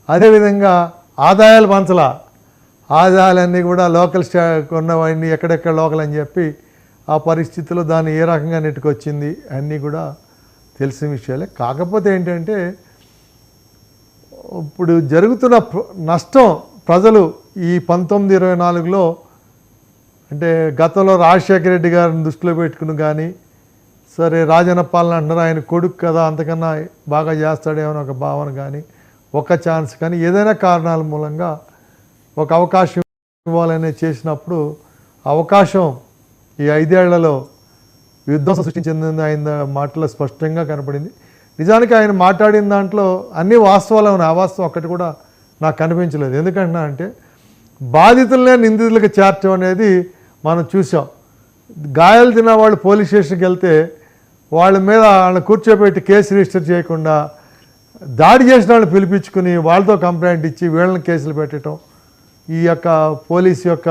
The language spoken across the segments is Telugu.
అదేవిధంగా ఆదాయాలు పంచలా, ఆదాయాలన్నీ కూడా లోకల్ ఉన్నవన్నీ ఎక్కడెక్కడ లోకల్ అని చెప్పి ఆ పరిస్థితిలో దాన్ని ఏ రకంగా నెట్టుకొచ్చింది అన్నీ కూడా తెలిసిన విషయాలే. కాకపోతే ఏంటంటే ఇప్పుడు జరుగుతున్న నష్టం ప్రజలు ఈ 1924లో అంటే గతంలో రాజశేఖర రెడ్డి గారిని దృష్టిలో పెట్టుకుని కానీ, సరే రాజన్న పాలన అంటున్నారు, ఆయన కొడుకు కదా అంతకన్నా బాగా చేస్తాడేమో ఒక భావన కానీ, ఒక ఛాన్స్ కానీ, ఏదైనా కారణాల మూలంగా ఒక అవకాశం ఇవ్వాలనే చేసినప్పుడు అవకాశం ఈ 5 ఏళ్లలో విధ్వంసం సృష్టించింది ఆయన మాటలో స్పష్టంగా కనపడింది. నిజానికి ఆయన మాట్లాడిన దాంట్లో అన్ని వాస్తవాలు ఉన్నాయి, అవాస్తవం ఒక్కటి కూడా నాకు కనిపించలేదు. ఎందుకంటున్నా అంటే బాధితులనే నిందితులకు చేర్చడం అనేది మనం చూసాం. గాయాలు తిన్న వాళ్ళు పోలీస్ స్టేషన్కి వెళ్తే వాళ్ళ మీద వాళ్ళని కూర్చోబెట్టి కేసు రిజిస్టర్ చేయకుండా దాడి చేసిన వాళ్ళని పిలిపించుకుని వాళ్ళతో కంప్లైంట్ ఇచ్చి వీళ్ళని కేసులు పెట్టడం, ఈ యొక్క పోలీసు యొక్క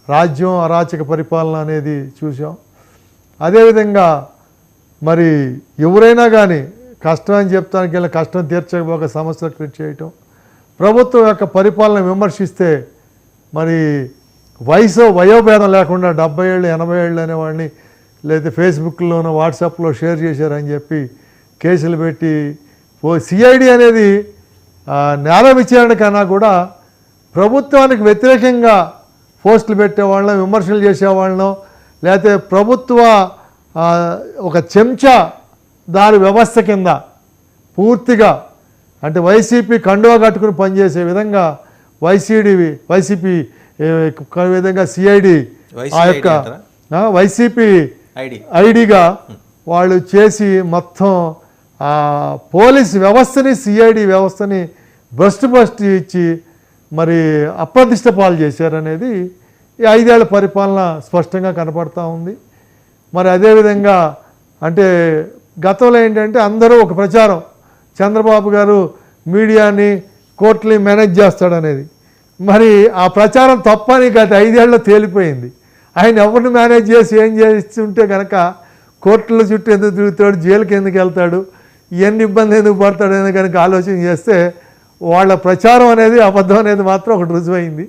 రాజ్యం అరాచక పరిపాలన అనేది చూసాం. అదేవిధంగా మరి ఎవరైనా కానీ కష్టం అని చెప్తానికి వెళ్ళి కష్టం తీర్చకపోక సమస్యలు క్రియేట్ చేయటం, ప్రభుత్వం యొక్క పరిపాలన విమర్శిస్తే మరి వయోభేదం లేకుండా 70 ఏళ్ళు 80 ఏళ్ళు అనేవాడిని లేదా ఫేస్బుక్లోనో వాట్సాప్లో షేర్ చేశారని చెప్పి కేసులు పెట్టి సిఐడి అనేది నేర విచారణ కన్నా కూడా ప్రభుత్వానికి వ్యతిరేకంగా పోస్టులు పెట్టేవాళ్ళం, విమర్శలు చేసేవాళ్ళం, లేకపోతే ప్రభుత్వ ఒక చెంచా దారి వ్యవస్థ కింద పూర్తిగా అంటే వైసీపీ కండువా కట్టుకుని పనిచేసే విధంగా వైసీపీ విధంగా సిఐడి ఆ యొక్క వైసీపీ ఐడిగా వాళ్ళు చేసి మొత్తం పోలీస్ వ్యవస్థని సిఐడి వ్యవస్థని భ్రష్టు ఇచ్చి మరి అప్రతిష్ట పాలు చేశారనేది ఈ 5 ఏళ్ల పరిపాలన స్పష్టంగా కనపడతా ఉంది. మరి అదేవిధంగా అంటే గతంలో ఏంటంటే అందరూ ఒక ప్రచారం, చంద్రబాబు గారు మీడియాని కోర్టుని మేనేజ్ చేస్తాడనేది. మరి ఆ ప్రచారం తప్పని గత 5 ఏళ్ళలో తేలిపోయింది. ఆయన ఎవరిని మేనేజ్ చేసి ఏం చేస్తుంటే కనుక కోర్టుల చుట్టూ ఎందుకు తిరుగుతాడు, జైలుకి ఎందుకు వెళ్తాడు, ఇవన్నీ ఇబ్బంది ఎందుకు పడతాడు అని కనుక ఆలోచన చేస్తే వాళ్ళ ప్రచారం అనేది అబద్ధం అనేది మాత్రం ఒకటి రుజువైంది.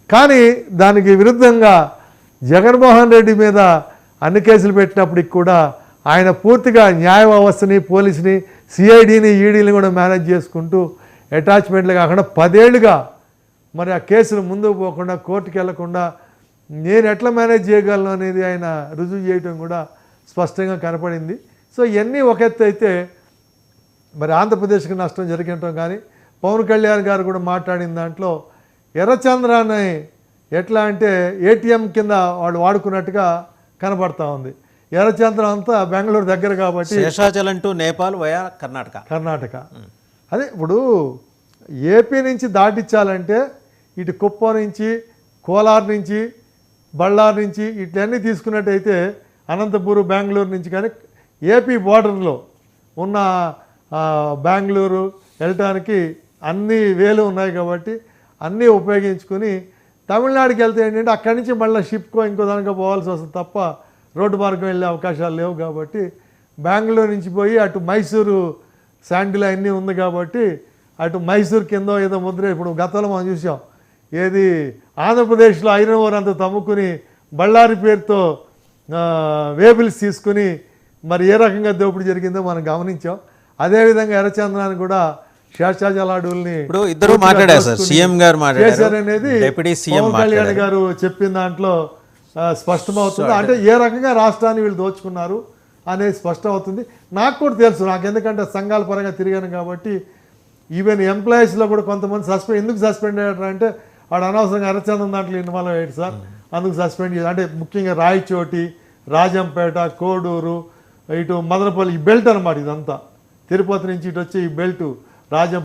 కానీ దానికి విరుద్ధంగా జగన్మోహన్ రెడ్డి మీద అన్ని కేసులు పెట్టినప్పటికి కూడా ఆయన పూర్తిగా న్యాయ వ్యవస్థని, పోలీసుని, సిఐడిని, ఈడీని కూడా మేనేజ్ చేసుకుంటూ అటాచ్మెంట్లు కాకుండా 10 ఏళ్ళుగా మరి ఆ కేసులు ముందుకు పోకుండా కోర్టుకి వెళ్లకుండా నేను ఎట్లా మేనేజ్ చేయగలను అనేది ఆయన రుజువు చేయడం కూడా స్పష్టంగా కనపడింది. సో ఇవన్నీ ఒక ఎత్తు అయితే మరి ఆంధ్రప్రదేశ్కి నష్టం జరిగటం కానీ, పవన్ కళ్యాణ్ గారు కూడా మాట్లాడిన దాంట్లో ఎర్రచంద్రాన్ని ఎట్లా అంటే ఏటీఎం కింద వాళ్ళు వాడుకున్నట్టుగా కనపడతా ఉంది. ఎర్రచంద్రం అంతా బెంగళూరు దగ్గర కాబట్టి శేషాచలం టు నేపాల్ వయా కర్ణాటక అదే ఇప్పుడు ఏపీ నుంచి దాటించాలంటే ఇటు కుప్పం నుంచి, కోలార్ నుంచి, బళ్ళార్ నుంచి ఇట్లన్నీ తీసుకున్నట్టయితే అనంతపూర్ బెంగళూరు నుంచి కానీ ఏపీ బోర్డర్లో ఉన్న బెంగళూరు వెళ్ళటానికి అన్ని వేలు ఉన్నాయి కాబట్టి అన్నీ ఉపయోగించుకొని తమిళనాడుకి వెళ్తే ఏంటంటే అక్కడి నుంచి మళ్ళీ షిప్కో ఇంకో దానికో పోవాల్సి వస్తుంది తప్ప రోడ్డు మార్గం వెళ్ళే అవకాశాలు లేవు. కాబట్టి బెంగళూరు నుంచి పోయి అటు మైసూరు శాండిల్ అన్నీ ఉంది కాబట్టి అటు మైసూరు కింద ఏదో ముద్ర ఇప్పుడు గతంలో మనం చూసాం, ఏది ఆంధ్రప్రదేశ్లో ఐరన్ ఓర్ అంతా తమ్ముకుని బళ్ళారి పేరుతో వేబిల్స్ తీసుకుని మరి ఏ రకంగా దోపిడీ జరిగిందో మనం గమనించాం. అదేవిధంగా ఎర్రచంద్రాన్ని కూడా శేషాచల అడవుల్ని ఇప్పుడు ఇద్దరు మాట్లాడారు సార్, సీఎం గారు మాట్లాడారు అనేది డిప్యూటీ సీఎం పవన్ కళ్యాణ్ గారు చెప్పిన దాంట్లో స్పష్టమవుతుంది. అంటే ఏ రకంగా రాష్ట్రాన్ని వీళ్ళు దోచుకున్నారు అనేది స్పష్టమవుతుంది. నాకు కూడా తెలుసు, నాకు ఎందుకంటే సంఘాల పరంగా తిరిగాను కాబట్టి ఈవెన్ ఎంప్లాయీస్లో కూడా కొంతమంది ఎందుకు సస్పెండ్ అయ్యారు అంటే వాడు అనవసరంగా ఎర్రచంద్రం దాంట్లో ఇన్వాల్వ్ అయ్యాడు సార్, అందుకు సస్పెండ్ చేయాలి. అంటే ముఖ్యంగా రాయచోటి, రాజంపేట, కోడూరు, ఇటు మదనపల్లి ఈ బెల్ట్ అనమాట, ఇదంతా తిరుపతి నుంచి ఇటు వచ్చి ఈ బెల్ట్ రాజం